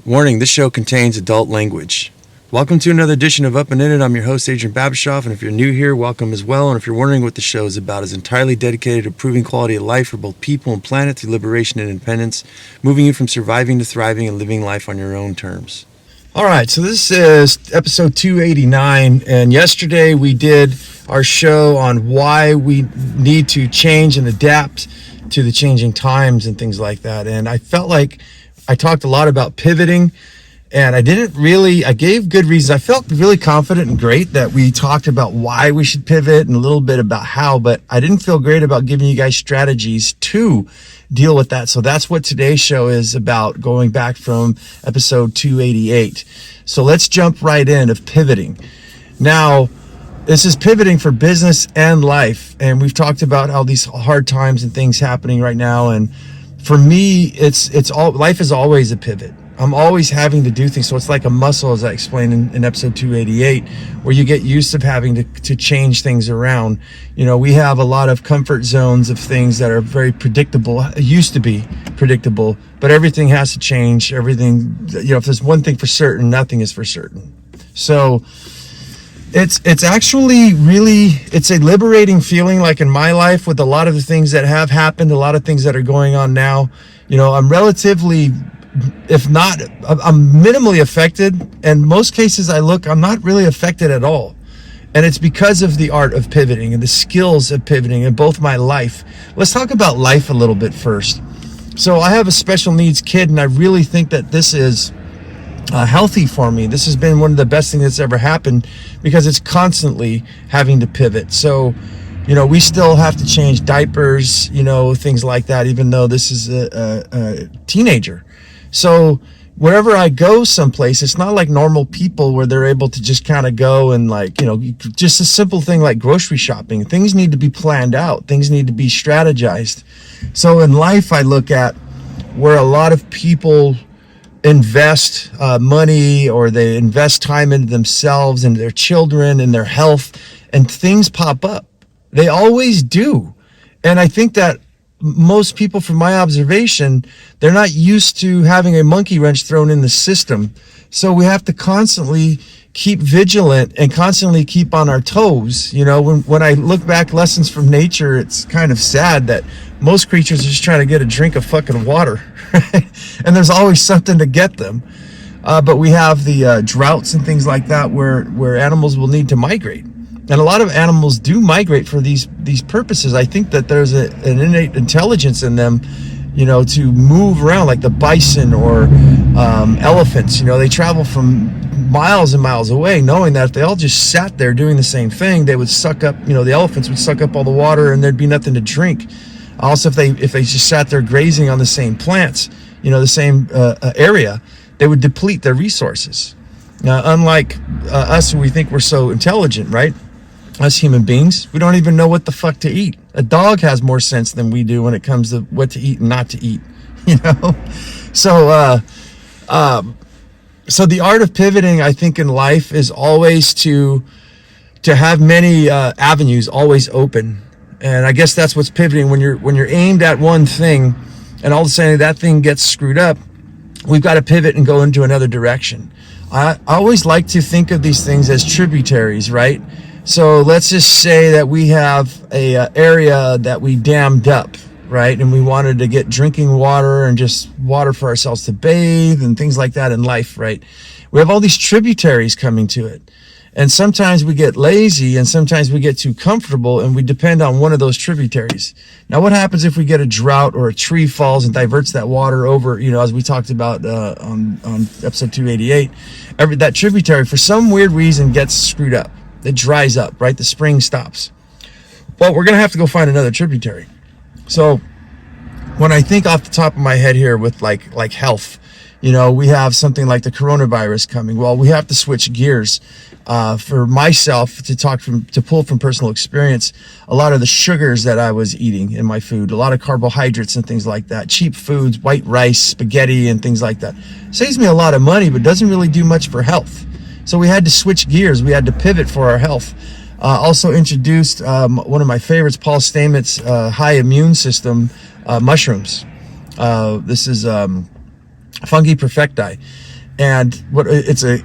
Warning, this show contains adult language. Welcome to another edition of Up and In It. I'm your host, Adrian Babashoff, and if you're new here, welcome as well. And if you're wondering what the show is about, it's entirely dedicated to improving quality of life for both people and planet through liberation and independence, moving you from surviving to thriving and living life on your own terms. All right, so this is episode 289, and yesterday we did our show on why we need to change and adapt to the changing times and things like that. And I felt like I talked a lot about pivoting, and I gave good reasons. I felt really confident and great that we talked about why we should pivot and a little bit about how, but I didn't feel great about giving you guys strategies to deal with that. So that's what today's show is about, going back from episode 288. So let's jump right in of pivoting. Now, this is pivoting for business and life, and we've talked about how these hard times and things happening right now, and for me, life is always a pivot. I'm always having to do things. So it's like a muscle, as I explained in episode 288, where you get used to having to change things around. You know, we have a lot of comfort zones of things that are very predictable, used to be predictable, but everything has to change. Everything, if there's one thing for certain, nothing is for certain. So it's actually really, it's a liberating feeling, like in my life with a lot of the things that have happened, a lot of things that are going on now. I'm relatively, I'm minimally affected. And most cases I'm not really affected at all. And it's because of the art of pivoting and the skills of pivoting in both my life. Let's talk about life a little bit first. So I have a special needs kid, and I really think that this is healthy for me. This has been one of the best things that's ever happened, because it's constantly having to pivot. So, we still have to change diapers, things like that, even though this is a teenager. So wherever I go someplace, it's not like normal people where they're able to just kind of go and just a simple thing like grocery shopping. Things need to be planned out. Things need to be strategized. So in life, I look at where a lot of people invest money, or they invest time into themselves and their children and their health, and things pop up. They always do. And I think that most people, from my observation, they're not used to having a monkey wrench thrown in the system. So we have to constantly keep vigilant and constantly keep on our toes. When I look back, lessons from nature, it's kind of sad that most creatures are just trying to get a drink of fucking water, right? And there's always something to get them. But we have the droughts and things like that where animals will need to migrate. And a lot of animals do migrate for these purposes. I think that there's an innate intelligence in them, to move around, like the bison or elephants. They travel from miles and miles away, knowing that if they all just sat there doing the same thing, they would suck up, the elephants would suck up all the water and there'd be nothing to drink. Also, if they just sat there grazing on the same plants, the same area, they would deplete their resources. Now, unlike us, we think we're so intelligent, right? Us human beings, we don't even know what the fuck to eat. A dog has more sense than we do when it comes to what to eat and not to eat, So, so the art of pivoting, I think, in life is always to have many avenues always open. And I guess that's what's pivoting. When you're aimed at one thing, and all of a sudden that thing gets screwed up, we've got to pivot and go into another direction. I always like to think of these things as tributaries, right? So let's just say that we have a area that we dammed up, right? And we wanted to get drinking water and just water for ourselves to bathe and things like that in life, right? We have all these tributaries coming to it. And sometimes we get lazy, and sometimes we get too comfortable, and we depend on one of those tributaries. Now, what happens if we get a drought or a tree falls and diverts that water over, as we talked about on episode 288, that tributary, for some weird reason, gets screwed up. It dries up, right? The spring stops. Well, we're going to have to go find another tributary. So when I think off the top of my head here with like health, we have something like the coronavirus coming. Well, we have to switch gears. For myself, to pull from personal experience, a lot of the sugars that I was eating in my food, a lot of carbohydrates and things like that, cheap foods, white rice, spaghetti, and things like that, saves me a lot of money, but doesn't really do much for health. So we had to switch gears. We had to pivot for our health. Also introduced one of my favorites, Paul Stamets' high immune system mushrooms. This is fungi perfecti. And it's a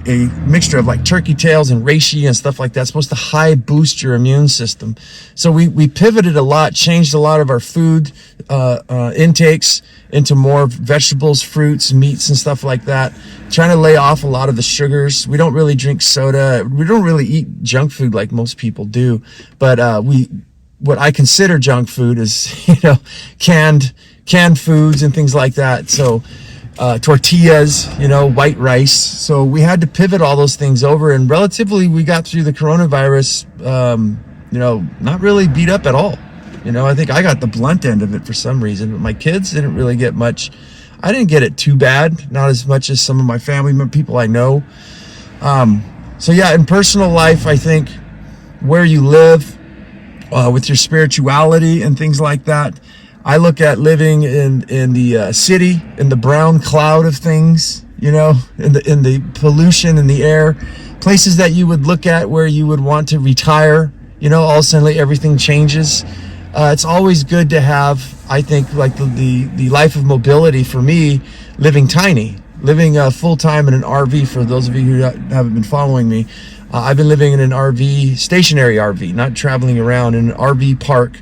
mixture of like turkey tails and reishi and stuff like that. It's supposed to high boost your immune system. So we pivoted a lot, changed a lot of our food intakes into more vegetables, fruits, meats, and stuff like that. Trying to lay off a lot of the sugars. We don't really drink soda. We don't really eat junk food like most people do. But what I consider junk food is, canned foods and things like that. So tortillas, white rice. So we had to pivot all those things over, and relatively we got through the coronavirus, not really beat up at all. I think I got the blunt end of it for some reason, but my kids didn't really get much. I didn't get it too bad, not as much as some of my family people I know. So yeah, in personal life, I think where you live, with your spirituality and things like that, I look at living in the city, in the brown cloud of things, in the pollution in the air, places that you would look at where you would want to retire, all of a sudden everything changes. It's always good to have, I think, like the life of mobility for me, living tiny, living full-time in an RV. For those of you who haven't been following me, I've been living in an RV, stationary RV, not traveling around, in an RV park.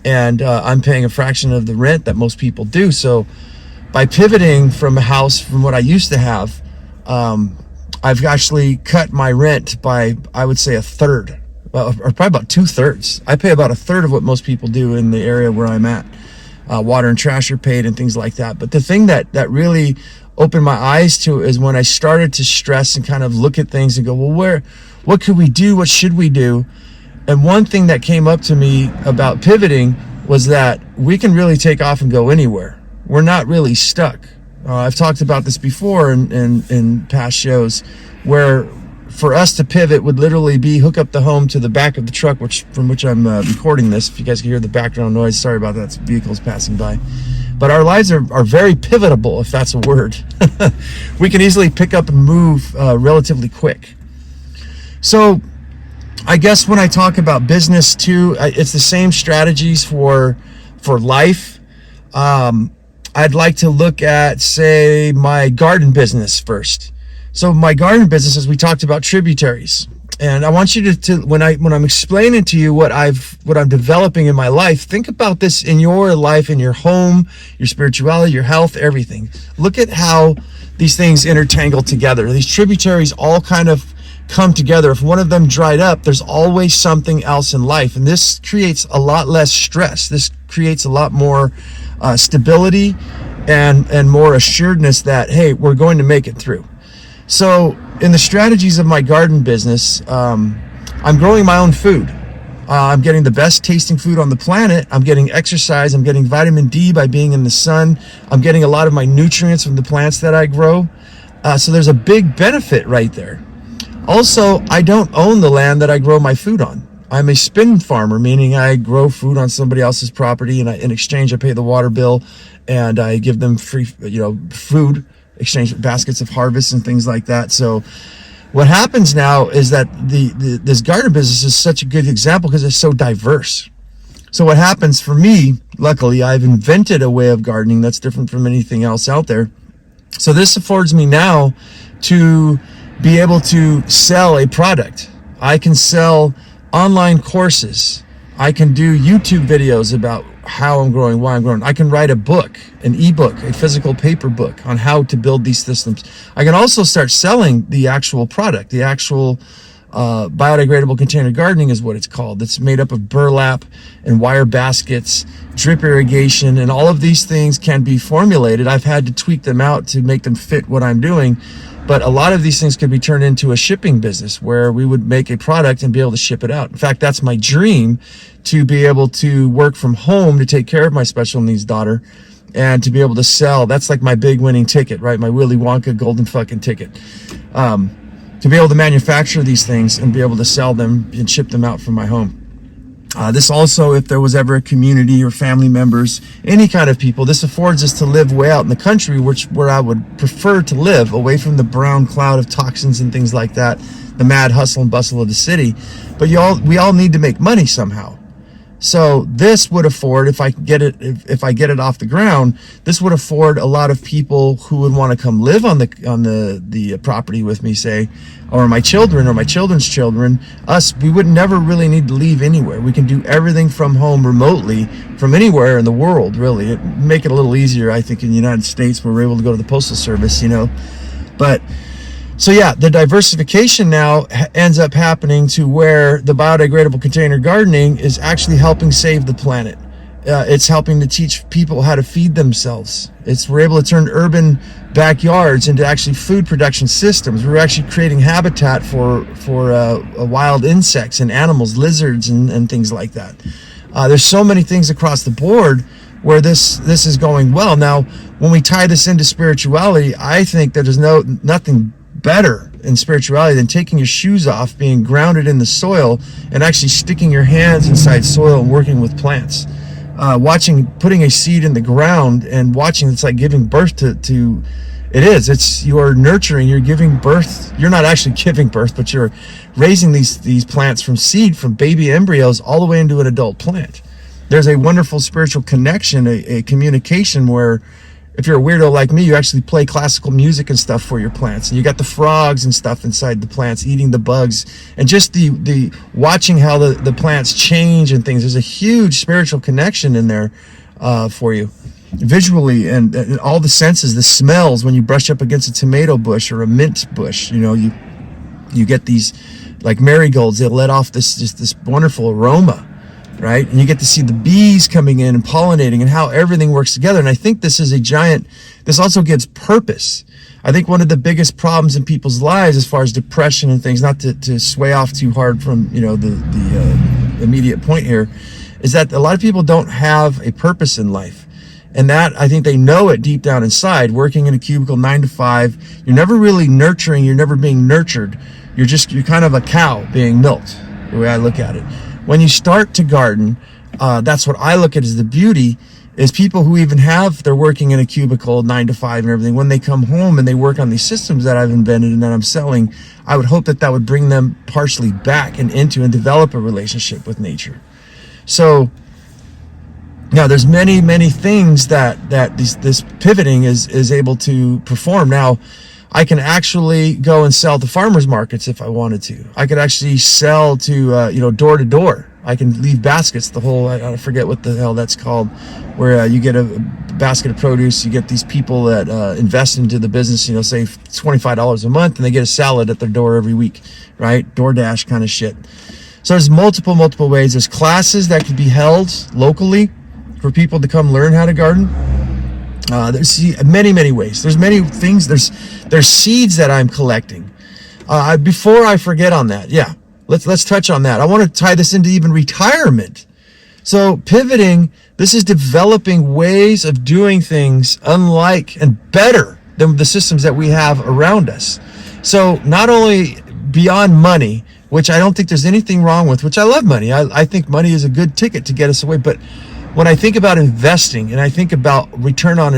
And I'm paying a fraction of the rent that most people do. So by pivoting from a house from what I used to have, I've actually cut my rent by, I would say, a third, or probably about 2/3. I pay about a third of what most people do in the area where I'm at. Water and trash are paid and things like that. But the thing that really opened my eyes to is when I started to stress and kind of look at things and go, well, what could we do? What should we do? And one thing that came up to me about pivoting was that we can really take off and go anywhere. We're not really stuck. I've talked about this before in past shows, where for us to pivot would literally be hook up the home to the back of the truck, from which I'm recording this. If you guys can hear the background noise, sorry about that. It's vehicles passing by. But our lives are very pivotable, if that's a word. We can easily pick up and move relatively quick. So I guess when I talk about business too, it's the same strategies for life. I'd like to look at, say, my garden business first. So my garden business, as we talked about, tributaries. And I want you to when I'm explaining to you what I'm developing in my life, think about this in your life, in your home, your spirituality, your health, everything. Look at how these things intertangle together. These tributaries all kind of come together. If one of them dried up, there's always something else in life. And this creates a lot less stress. This creates a lot more stability and more assuredness that, hey, we're going to make it through. So in the strategies of my garden business, I'm growing my own food. I'm getting the best tasting food on the planet. I'm getting exercise. I'm getting vitamin D by being in the sun. I'm getting a lot of my nutrients from the plants that I grow. So there's a big benefit right there. Also, I don't own the land that I grow my food on. I'm a spin farmer, meaning I grow food on somebody else's property, and in exchange I pay the water bill, and I give them free, food, exchange baskets of harvest and things like that. So what happens now is that this garden business is such a good example because it's so diverse. So what happens for me, luckily, I've invented a way of gardening that's different from anything else out there. So this affords me now to be able to sell a product. I can sell online courses. I can do YouTube videos about how I'm growing, why I'm growing. I can write a book, an ebook, a physical paper book on how to build these systems. I can also start selling the actual product. The actual biodegradable container gardening is what it's called. It's made up of burlap and wire baskets, drip irrigation, and all of these things can be formulated. I've had to tweak them out to make them fit what I'm doing. But a lot of these things could be turned into a shipping business where we would make a product and be able to ship it out. In fact, that's my dream, to be able to work from home to take care of my special needs daughter and to be able to sell. That's like my big winning ticket, right? My Willy Wonka golden fucking ticket. To be able to manufacture these things and be able to sell them and ship them out from my home. This also, if there was ever a community or family members, any kind of people, this affords us to live way out in the country, where I would prefer to live, away from the brown cloud of toxins and things like that, the mad hustle and bustle of the city. But we all need to make money somehow. So this would afford, if I get it off the ground, this would afford a lot of people who would want to come live on the property with me, say, or my children or my children's children. Us, we would never really need to leave anywhere. We can do everything from home remotely, from anywhere in the world, really. It make it a little easier, I think, in the United States, where we're able to go to the Postal Service, But so yeah, the diversification now ends up happening to where the biodegradable container gardening is actually helping save the planet. It's helping to teach people how to feed themselves. We're able to turn urban backyards into actually food production systems. We're actually creating habitat for wild insects and animals, lizards and things like that. There's so many things across the board where this is going well. Now, when we tie this into spirituality, I think that there's nothing better in spirituality than taking your shoes off, being grounded in the soil, and actually sticking your hands inside soil and working with plants. Putting a seed in the ground and watching, it's like giving birth to you're nurturing, you're giving birth. You're not actually giving birth, but you're raising these plants from seed, from baby embryos, all the way into an adult plant. There's a wonderful spiritual connection, a communication where, if you're a weirdo like me, you actually play classical music and stuff for your plants. And you got the frogs and stuff inside the plants eating the bugs. And just the watching how the plants change and things. There's a huge spiritual connection in there for you. Visually and all the senses, the smells when you brush up against a tomato bush or a mint bush. You get these, like marigolds, they let off this wonderful aroma. Right? And you get to see the bees coming in and pollinating and how everything works together. And I think this also gives purpose. I think one of the biggest problems in people's lives, as far as depression and things, not to sway off too hard from, the immediate point here, is that a lot of people don't have a purpose in life. And that, I think they know it deep down inside, working in a cubicle 9 to 5. You're never really nurturing. You're never being nurtured. You're kind of a cow being milked, the way I look at it. When you start to garden, that's what I look at as the beauty, is people who even they're working in a cubicle 9 to 5 and everything. When they come home and they work on these systems that I've invented and that I'm selling, I would hope that would bring them partially back and develop a relationship with nature. So now there's many, many things that this pivoting is able to perform. Now, I can actually go and sell to farmers markets if I wanted to. I could actually sell to, door to door. I can leave baskets, I forget what the hell that's called, where you get a basket of produce, you get these people that invest into the business, say $25 a month, and they get a salad at their door every week, right? DoorDash kind of shit. So there's multiple ways. There's classes that could be held locally for people to come learn how to garden. There's many ways. There's many things. There's seeds that I'm collecting. Before I forget on that, let's touch on that. I want to tie this into even retirement. So pivoting, this is developing ways of doing things unlike and better than the systems that we have around us. So not only beyond money, which I don't think there's anything wrong with, which I love money. I think money is a good ticket to get us away, but when I think about investing and I think about return on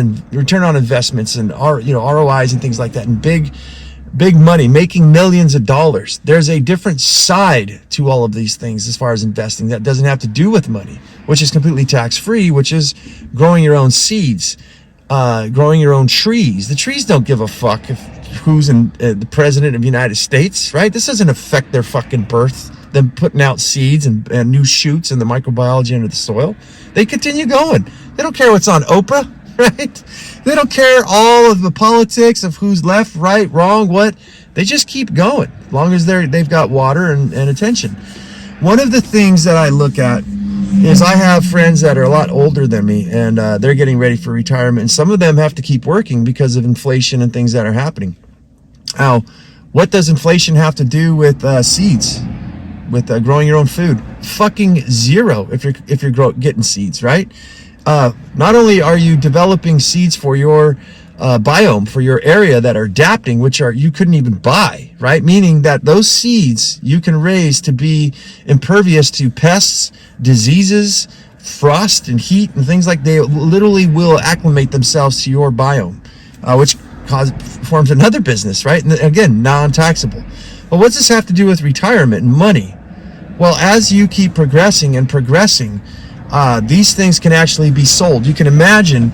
investments and ROIs and things like that, and big money, making millions of dollars, there's a different side to all of these things as far as investing that doesn't have to do with money, which is completely tax-free, which is growing your own seeds, growing your own trees. The trees don't give a fuck who's the president of the United States, right? This doesn't affect their fucking birth, them putting out seeds and new shoots and the microbiology under the soil. They continue going. They don't care what's on Oprah, right? They don't care all of the politics of who's left, right, wrong, what. They just keep going as long as they've got water and attention. One of the things that I look at is I have friends that are a lot older than me, and they're getting ready for retirement. And some of them have to keep working because of inflation and things that are happening. Now, what does inflation have to do with seeds? With growing your own food? Fucking zero if you're getting seeds, right? Not only are you developing seeds for your biome, for your area that are adapting, which you couldn't even buy, right? Meaning that those seeds you can raise to be impervious to pests, diseases, frost and heat and things like. They literally will acclimate themselves to your biome, which forms another business, right? And again, non-taxable. But what's this have to do with retirement and money? Well, as you keep progressing and progressing, these things can actually be sold. You can imagine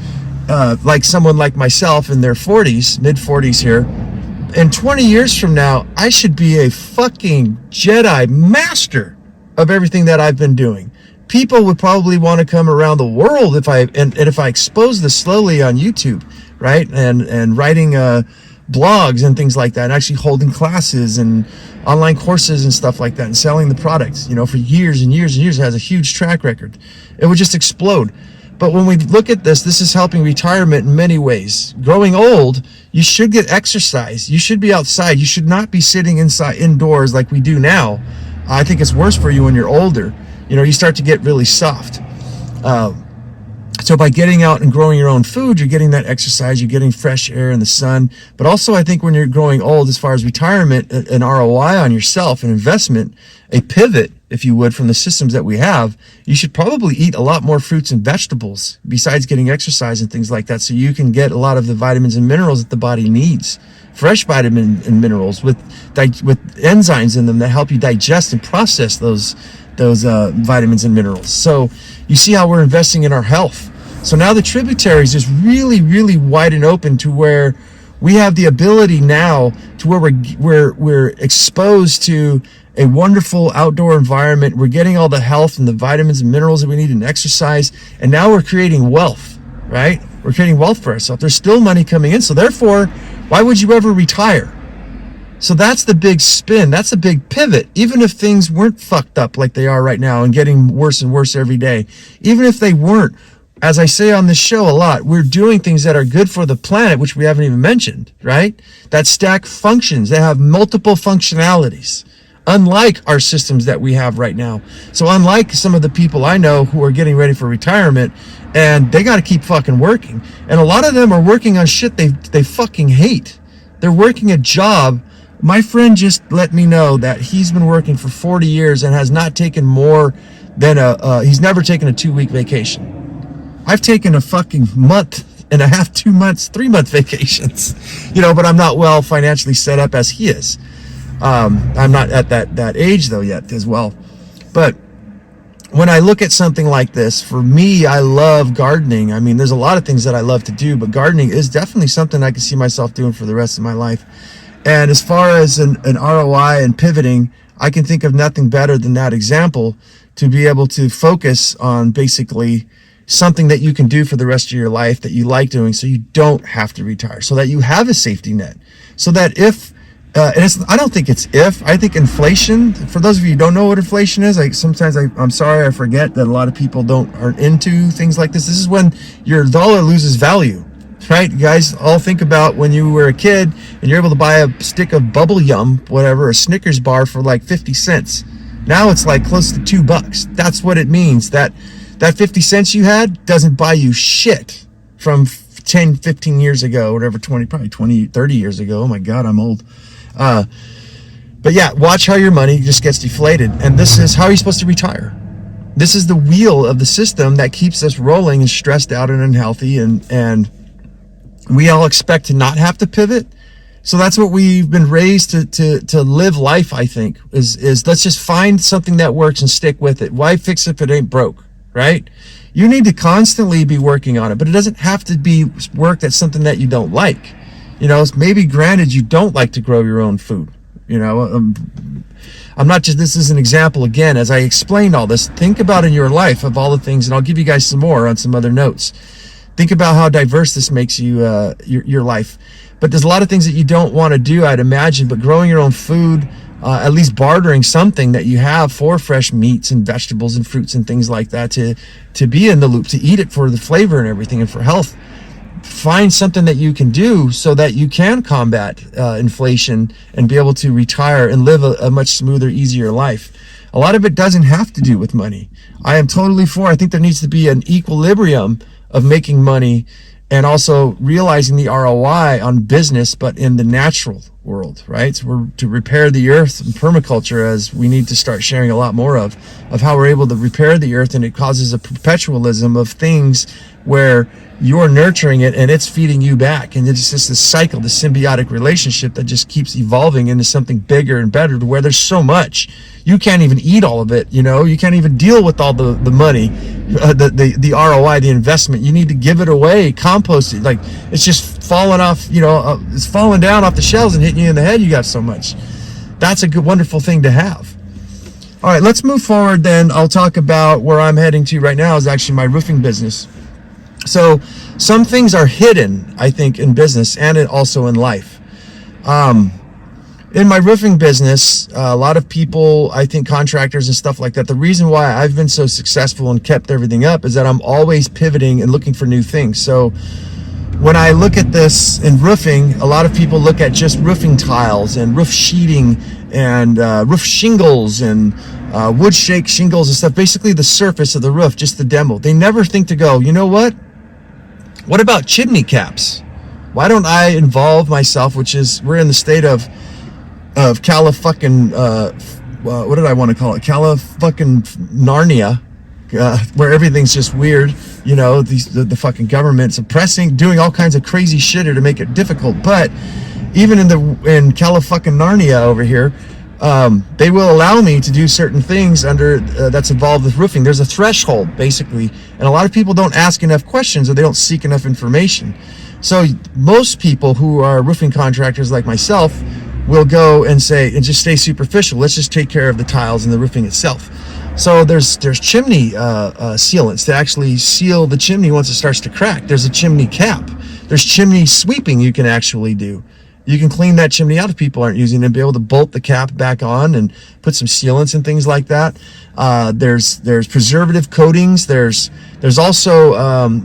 like someone like myself in their 40s, mid 40s here, in 20 years from now, I should be a fucking Jedi master of everything that I've been doing. People would probably want to come around the world if I expose this slowly on YouTube, right? And writing blogs and things like that, and actually holding classes and online courses and stuff like that, and selling the products, for years and years and years. It has a huge track record. It would just explode. But when we look at this is helping retirement in many ways. Growing old, you should get exercise. You should be outside. You should not be sitting indoors like we do now. I think it's worse for you when you're older. You start to get really soft. So by getting out and growing your own food, you're getting that exercise, you're getting fresh air in the sun. But also I think when you're growing old, as far as retirement, an ROI on yourself, an investment, a pivot, if you would, from the systems that we have, you should probably eat a lot more fruits and vegetables besides getting exercise and things like that, so you can get a lot of the vitamins and minerals that the body needs. Fresh vitamin and minerals with enzymes in them that help you digest and process those vitamins and minerals. So you see how we're investing in our health. So now the tributaries is really, really wide and open to where we have the ability now to where we're exposed to a wonderful outdoor environment. We're getting all the health and the vitamins and minerals that we need in exercise. And now we're creating wealth, right? We're creating wealth for ourselves. There's still money coming in. So therefore, why would you ever retire? So that's the big spin. That's a big pivot. Even if things weren't fucked up like they are right now and getting worse and worse every day, even if they weren't, as I say on this show a lot, we're doing things that are good for the planet, which we haven't even mentioned, right? That stack functions. They have multiple functionalities, unlike our systems that we have right now. So unlike some of the people I know who are getting ready for retirement, and they got to keep fucking working. And a lot of them are working on shit they fucking hate. They're working a job. My friend just let me know that he's been working for 40 years and has not taken more than he's never taken a 2-week vacation. I've taken a fucking month and a half, 2 months, 3-month vacations, but I'm not well financially set up as he is. I'm not at that age though yet as well. But when I look at something like this, for me, I love gardening. I mean, there's a lot of things that I love to do, but gardening is definitely something I can see myself doing for the rest of my life. And as far as an ROI and pivoting, I can think of nothing better than that example, to be able to focus on basically something that you can do for the rest of your life that you like doing, so you don't have to retire, so that you have a safety net, so that if I don't think it's if. I think inflation, for those of you who don't know what inflation is, I'm sorry, I forget that a lot of people aren't into things like this. This is when your dollar loses value, right? You guys all think about when you were a kid and you're able to buy a stick of bubble yum, whatever, a Snickers bar for like 50 cents. Now it's like close to $2. That's what it means. That 50 cents you had doesn't buy you shit from 10, 15 years ago, whatever, 20, 30 years ago. Oh my God, I'm old. But yeah, watch how your money just gets deflated. And this is how you're supposed to retire. This is the wheel of the system that keeps us rolling and stressed out and unhealthy. And we all expect to not have to pivot. So that's what we've been raised to live life, I think, is let's just find something that works and stick with it. Why fix it if it ain't broke, right? You need to constantly be working on it, but it doesn't have to be work that's something that you don't like. Maybe granted you don't like to grow your own food. I'm not just, this is an example again, as I explained all this, think about in your life of all the things, and I'll give you guys some more on some other notes. Think about how diverse this makes you, your life. But there's a lot of things that you don't want to do, I'd imagine, but growing your own food, at least bartering something that you have for fresh meats and vegetables and fruits and things like that, to be in the loop, to eat it for the flavor and everything and for health. Find something that you can do so that you can combat inflation and be able to retire and live a much smoother, easier life. A lot of it doesn't have to do with money. I am totally for, I think there needs to be an equilibrium of making money and also realizing the ROI on business, but in the natural world, right? So we're to repair the earth and permaculture, as we need to start sharing a lot more of how we're able to repair the earth, and it causes a perpetualism of things where you're nurturing it and it's feeding you back. And it's just this cycle, this symbiotic relationship that just keeps evolving into something bigger and better, to where there's so much. You can't even eat all of it, you can't even deal with all the money, the ROI, the investment. You need to give it away, compost it. Like, it's just falling off, it's falling down off the shelves and hitting you in the head. You got so much. That's a good, wonderful thing to have. All right, let's move forward then. I'll talk about where I'm heading to right now is actually my roofing business. So some things are hidden, I think, in business and also in life. In my roofing business, a lot of people, I think contractors and stuff like that, the reason why I've been so successful and kept everything up is that I'm always pivoting and looking for new things. So when I look at this in roofing, a lot of people look at just roofing tiles and roof sheeting and roof shingles and wood shake shingles and stuff, basically the surface of the roof, just the demo. They never think to go, you know what? What about chimney caps? Why don't I involve myself, which is, we're in the state of Califucking, what did I want to call it? Califucking Narnia, where everything's just weird. The fucking government's oppressing, doing all kinds of crazy shit to make it difficult. But even in Califucking Narnia over here, they will allow me to do certain things under that's involved with roofing. There's a threshold, basically, and a lot of people don't ask enough questions, or they don't seek enough information. So most people who are roofing contractors like myself will go and say, and just stay superficial. Let's just take care of the tiles and the roofing itself. So there's chimney sealants to actually seal the chimney once it starts to crack. There's a chimney cap. There's chimney sweeping you can actually do. You can clean that chimney out if people aren't using it, and be able to bolt the cap back on and put some sealants and things like that. There's preservative coatings. There's also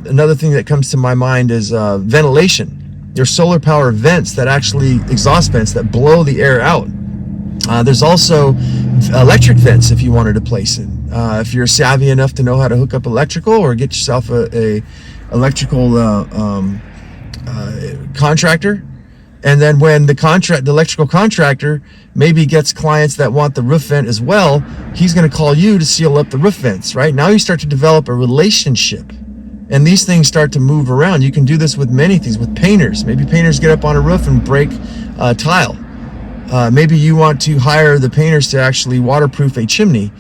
another thing that comes to my mind is ventilation. There's solar power vents that actually, exhaust vents that blow the air out. There's also electric vents if you wanted to place it. If you're savvy enough to know how to hook up electrical, or get yourself a electrical contractor. And then when the electrical contractor maybe gets clients that want the roof vent as well, he's going to call you to seal up the roof vents, right? Now you start to develop a relationship, and these things start to move around. You can do this with many things, with painters. Maybe painters get up on a roof and break tile. Maybe you want to hire the painters to actually waterproof a chimney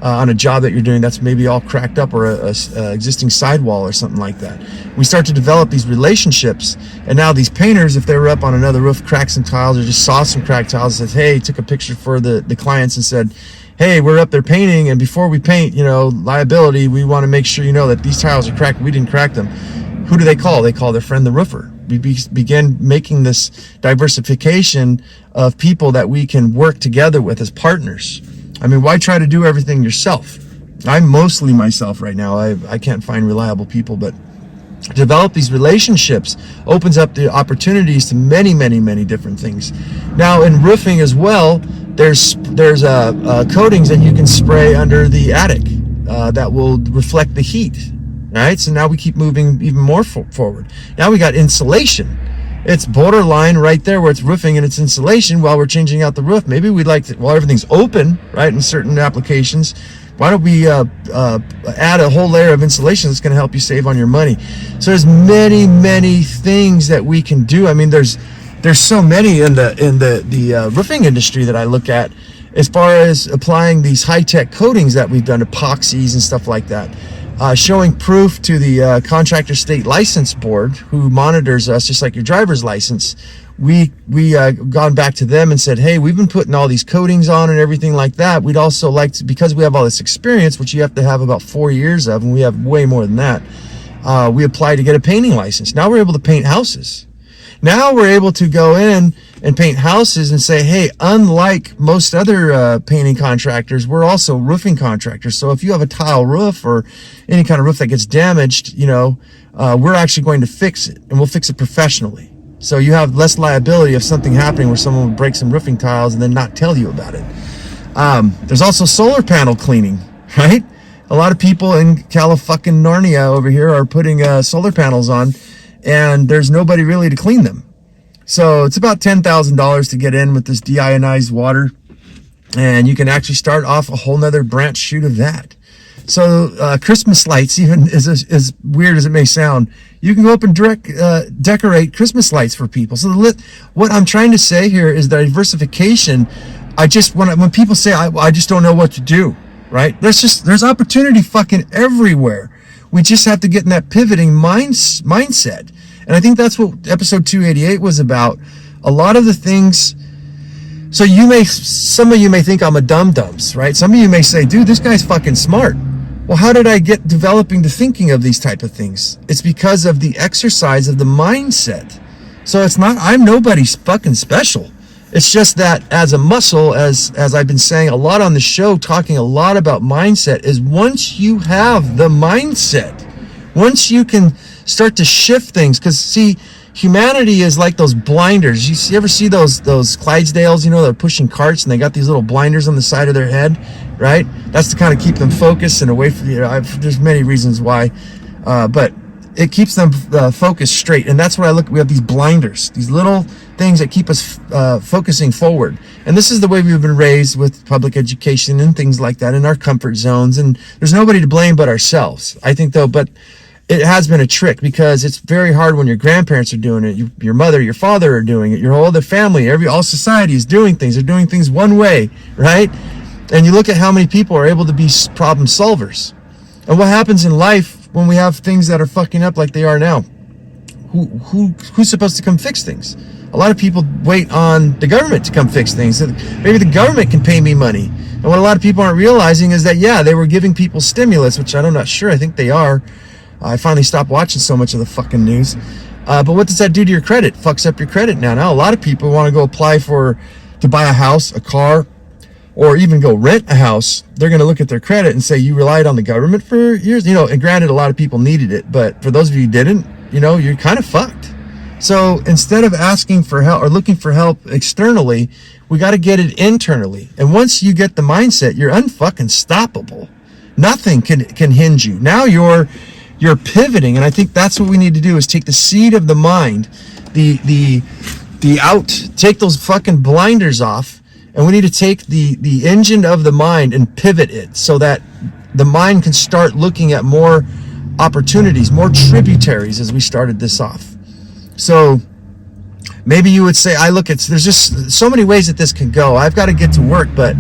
on a job that you're doing that's maybe all cracked up, or a existing sidewall or something like that. We start to develop these relationships, and now these painters, if they were up on another roof, cracked some tiles, or just saw some cracked tiles, said, hey, took a picture for the clients and said, hey, we're up there painting, and before we paint, liability, we want to make sure you know that these tiles are cracked. We didn't crack them. Who do they call? They call their friend the roofer. We begin making this diversification of people that we can work together with as partners. I mean, why try to do everything yourself? I'm mostly myself right now. I can't find reliable people, but develop these relationships opens up the opportunities to many, many, many different things. Now, in roofing as well, there's coatings that you can spray under the attic that will reflect the heat. All right, so now we keep moving even more forward. Now we got insulation. It's borderline right there where it's roofing and it's insulation while we're changing out the roof. Maybe we'd like to, while everything's open, right, in certain applications, why don't we add a whole layer of insulation that's going to help you save on your money? So there's many, many things that we can do. I mean, there's so many in the roofing industry that I look at, as far as applying these high-tech coatings that we've done, epoxies and stuff like that. Showing proof to the Contractor State License Board, who monitors us just like your driver's license. We gone back to them and said, hey, we've been putting all these coatings on and everything like that. We'd also like to, because we have all this experience, which you have to have about 4 years of, and we have way more than that, we applied to get a painting license. Now we're able to paint houses. Now we're able to go in and paint houses and say, hey, unlike most other painting contractors, we're also roofing contractors. So if you have a tile roof or any kind of roof that gets damaged, we're actually going to fix it, and we'll fix it professionally. So you have less liability of something happening where someone would break some roofing tiles and then not tell you about it. There's also solar panel cleaning, right? A lot of people in Califucking Narnia over here are putting solar panels on, and there's nobody really to clean them. So it's about $10,000 to get in with this deionized water, and you can actually start off a whole nother branch shoot of that. So Christmas lights, even as weird as it may sound, you can go up and decorate Christmas lights for people. So what I'm trying to say here is diversification. When people say I just don't know what to do, right? There's opportunity fucking everywhere. We just have to get in that pivoting mindset. And I think that's what episode 288 was about. A lot of the things. So some of you may think I'm a dum-dums, right? Some of you may say, dude, this guy's fucking smart. Well, how did I get developing the thinking of these type of things? It's because of the exercise of the mindset. So I'm nobody's fucking special. It's just that as a muscle, as I've been saying a lot on the show, talking a lot about mindset, is once you have the mindset, once you can start to shift things, because see, humanity is like those blinders. You ever see those Clydesdales, they're pushing carts and they got these little blinders on the side of their head, right? That's to kind of keep them focused and away from, there's many reasons why, but it keeps them focused straight. And that's what we have these blinders, these little things that keep us focusing forward. And this is the way we've been raised with public education and things like that in our comfort zones. And there's nobody to blame but ourselves, I think, though. But it has been a trick, because it's very hard when your grandparents are doing it, your mother, your father are doing it, your whole other family, all society is doing things. They're doing things one way, right? And you look at how many people are able to be problem solvers. And what happens in life when we have things that are fucking up like they are now? Who's supposed to come fix things? A lot of people wait on the government to come fix things. Maybe the government can pay me money. And what a lot of people aren't realizing is that, yeah, they were giving people stimulus, which I'm not sure. I think they are. I finally stopped watching so much of the fucking news. But what does that do to your credit? Fucks up your credit now. Now a lot of people want to go apply to buy a house, a car, or even go rent a house. They're going to look at their credit and say, you relied on the government for years. And granted, a lot of people needed it. But for those of you who didn't, you're kind of fucked. So instead of asking for help or looking for help externally, we got to get it internally. And once you get the mindset, you're unfucking stoppable. Nothing can hinge you. Now you're pivoting, and I think that's what we need to do, is take the seed of the mind, take those fucking blinders off, and we need to take the engine of the mind and pivot it so that the mind can start looking at more opportunities, more tributaries, as we started this off. So maybe you would say, there's just so many ways that this can go. I've got to get to work, but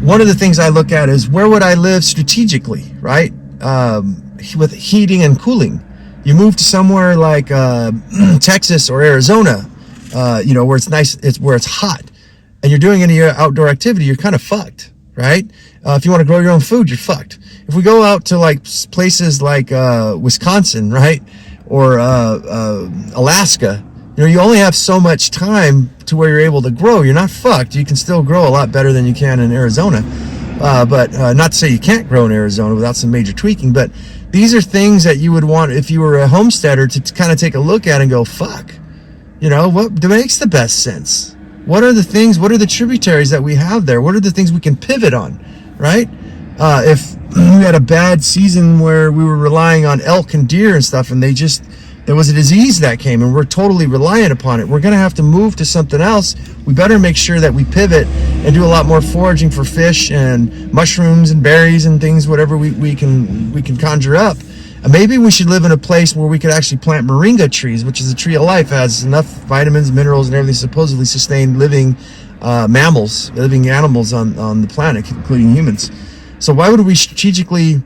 one of the things I look at is, where would I live strategically, right? With heating and cooling. You move to somewhere like Texas or Arizona, where it's nice, where it's hot, and you're doing any outdoor activity, you're kind of fucked, right? If you want to grow your own food, you're fucked. If we go out to like places like Wisconsin, right, or Alaska, you only have so much time to where you're able to grow. You're not fucked. You can still grow a lot better than you can in Arizona. But not to say you can't grow in Arizona without some major tweaking, but these are things that you would want, if you were a homesteader, to kind of take a look at and go, fuck, what makes the best sense? What are the tributaries that we have there? What are the things we can pivot on, right? If we had a bad season where we were relying on elk and deer and stuff, and there was a disease that came and we're totally reliant upon it, we're going to have to move to something else. We better make sure that we pivot and do a lot more foraging for fish and mushrooms and berries and things, whatever we can conjure up. And maybe we should live in a place where we could actually plant moringa trees, which is a tree of life, has enough vitamins, minerals, and everything, supposedly sustain living living animals on the planet, including humans. So why would we strategically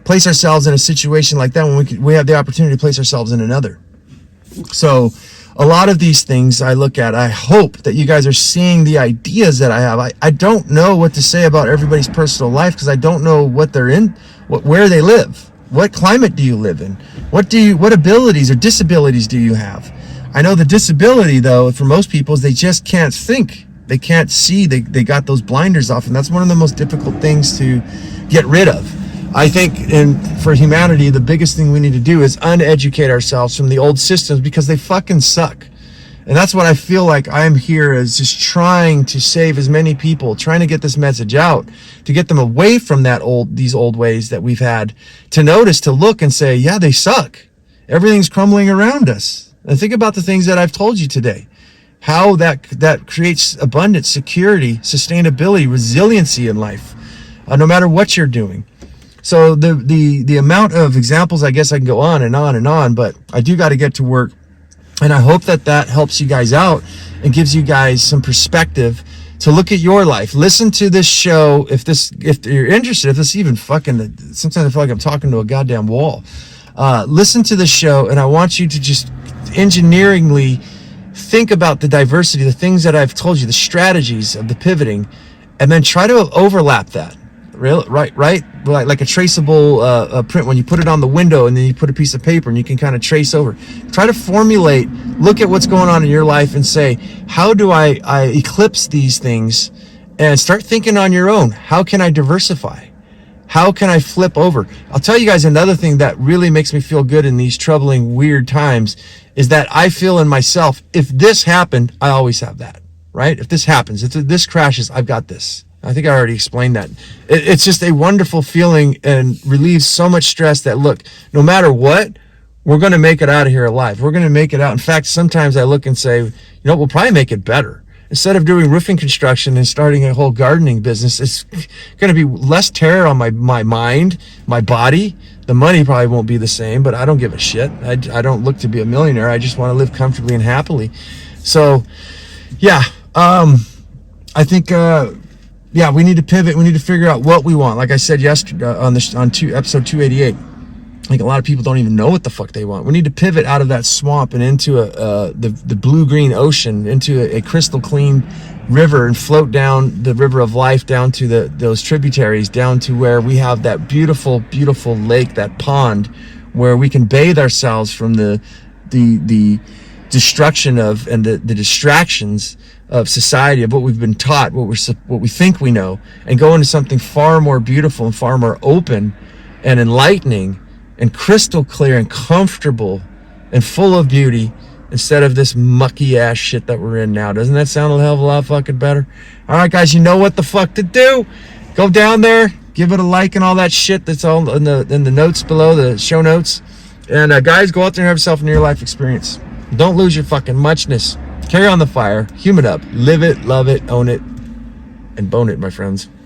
place ourselves in a situation like that when we have the opportunity to place ourselves in another? So a lot of these things I look at, I hope that you guys are seeing the ideas that I have. I don't know what to say about everybody's personal life, because I don't know what they're in, where they live. What climate do you live in? What abilities or disabilities do you have? I know the disability, though, for most people, is they just can't think. They can't see. They got those blinders off, and that's one of the most difficult things to get rid of. I think for humanity, the biggest thing we need to do is uneducate ourselves from the old systems, because they fucking suck. And that's what I feel like I'm here, is just trying to save as many people, trying to get this message out, to get them away from these old ways that we've had, to notice, to look and say, yeah, they suck. Everything's crumbling around us. And think about the things that I've told you today, how that creates abundance, security, sustainability, resiliency in life, no matter what you're doing. So the amount of examples, I guess I can go on and on and on, but I do got to get to work. And I hope that helps you guys out and gives you guys some perspective to look at your life. Listen to this show if you're interested. If this even fucking, sometimes I feel like I'm talking to a goddamn wall. Listen to the show, and I want you to just engineeringly think about the diversity, the things that I've told you, the strategies of the pivoting, and then try to overlap that. Right, like a traceable print when you put it on the window and then you put a piece of paper and you can kind of trace over. Try to formulate, look at what's going on in your life and say, how do I eclipse these things, and start thinking on your own. How can I diversify? How can I flip over? I'll tell you guys another thing that really makes me feel good in these troubling, weird times is that I feel in myself, if this happened, I always have that, right? If this happens, if this crashes, I've got this. I think I already explained that. It's just a wonderful feeling and relieves so much stress that, look, no matter what, we're going to make it out of here alive. We're going to make it out. In fact, sometimes I look and say, we'll probably make it better. Instead of doing roofing construction and starting a whole gardening business, it's going to be less terror on my mind, my body. The money probably won't be the same, but I don't give a shit. I don't look to be a millionaire. I just want to live comfortably and happily. So, yeah, I think... yeah, we need to pivot. We need to figure out what we want. Like I said yesterday on episode 288, like a lot of people don't even know what the fuck they want. We need to pivot out of that swamp and into the blue-green ocean, into a crystal clean river, and float down the river of life down to those tributaries, down to where we have that beautiful, beautiful lake, that pond, where we can bathe ourselves from the destruction of and the distractions of society, of what we've been taught, what we think we know, and go into something far more beautiful and far more open and enlightening and crystal clear and comfortable and full of beauty, instead of this mucky ass shit that we're in now. Doesn't that sound a hell of a lot fucking better? All right, guys, you know what the fuck to do. Go down there, give it a like and all that shit that's all in the notes below, the show notes. And guys, go out there and have yourself a near life experience. Don't lose your fucking muchness. Carry on the fire, hume it up, live it, love it, own it, and bone it, my friends.